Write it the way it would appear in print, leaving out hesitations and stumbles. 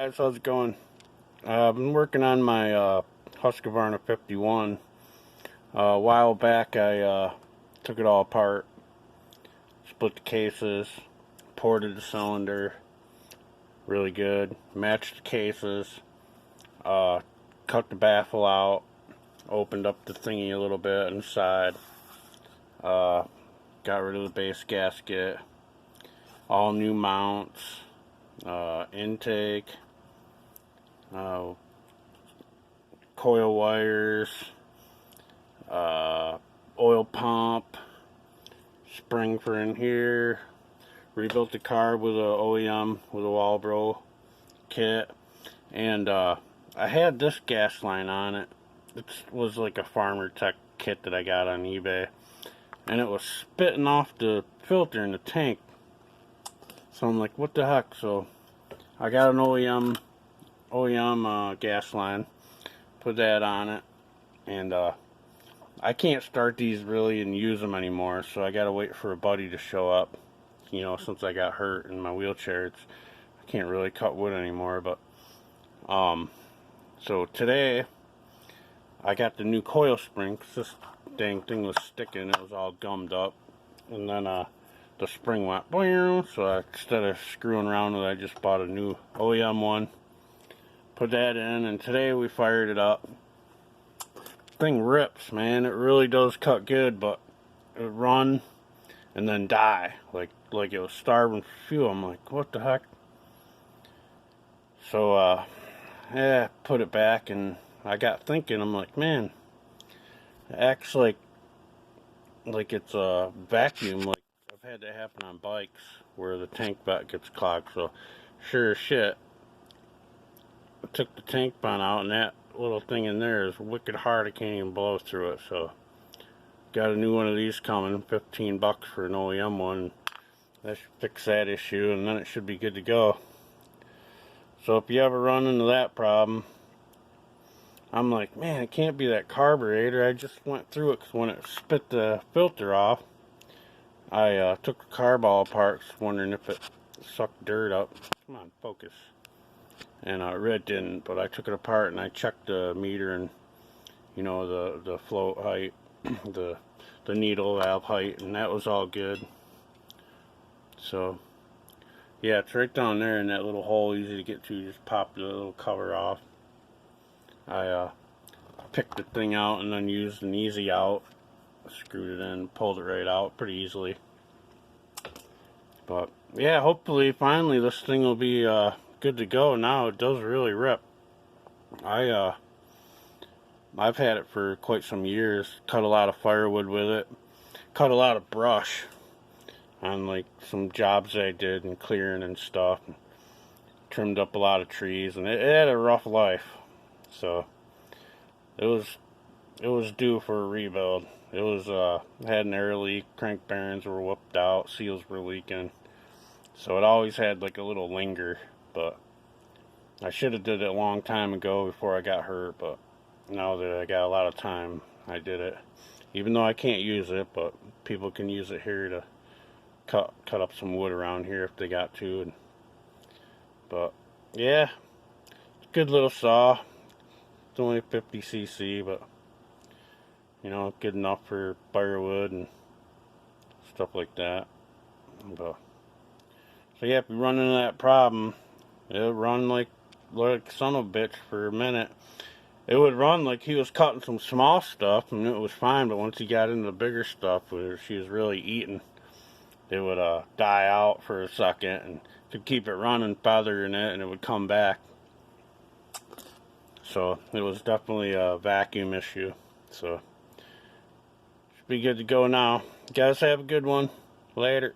Guys, how's it going? I've been working on my Husqvarna 51. A while back I took it all apart, split the cases, ported the cylinder, really good, matched the cases, cut the baffle out, opened up the thingy a little bit inside, got rid of the base gasket, all new mounts, intake, coil wires, oil pump, spring for in here, rebuilt the car with a OEM with a Walbro kit, and I had this gas line on it. It was like a Farmer Tech kit that I got on eBay, and it was spitting off the filter in the tank. So I'm like, what the heck? So I got an OEM gas line, put that on it, and I can't start these really and use them anymore, so I gotta wait for a buddy to show up. You know, since I got hurt in my wheelchair, I can't really cut wood anymore. But so today I got the new coil spring, because this dang thing was sticking. It was all gummed up, and then the spring went boing, so instead of screwing around with it, I just bought a new OEM one, put that in, and today we fired it up. Thing rips, man. It really does cut good, but it run and then die like it was starving for fuel. I'm like, what the heck? So yeah, put it back, and I got thinking, I'm like, man, it acts like it's a vacuum. Like, I've had that happen on bikes where the tank vent gets clogged. So sure as shit, I took the tank vent out, and that little thing in there is wicked hard. I can't even blow through it. So got a new one of these coming, 15 bucks for an OEM one. That should fix that issue, and then it should be good to go. So if you ever run into that problem, I'm like, man, it can't be that carburetor. I just went through it, because when it spit the filter off, I took the carb all apart, wondering if it sucked dirt up. Come on, focus. And it didn't, but I took it apart and I checked the meter, and you know, the float height, the needle valve height, and that was all good. So yeah, it's right down there in that little hole, easy to get to. You just pop the little cover off. I picked the thing out and then used an easy out, screwed it in, pulled it right out pretty easily. But yeah, hopefully finally this thing will be good to go. Now it does really rip. I've had it for quite some years. Cut a lot of firewood with it. Cut a lot of brush on like some jobs I did and clearing and stuff. Trimmed up a lot of trees, and it had a rough life. So it was due for a rebuild. It was had an air leak, crank bearings were whooped out, seals were leaking. So it always had like a little linger, but I should have did it a long time ago before I got hurt, but now that I got a lot of time, I did it. Even though I can't use it, but people can use it here to cut up some wood around here if they got to. But yeah, good little saw. It's only 50cc, but you know, good enough for firewood and stuff like that. But so yeah, if you run into that problem, it'll run like son of a bitch for a minute. It would run like he was cutting some small stuff, and it was fine, but once he got into the bigger stuff where she was really eating, it would die out for a second, and to keep it running, feathering it, and it would come back. So it was definitely a vacuum issue. So should be good to go now. You guys have a good one. Later.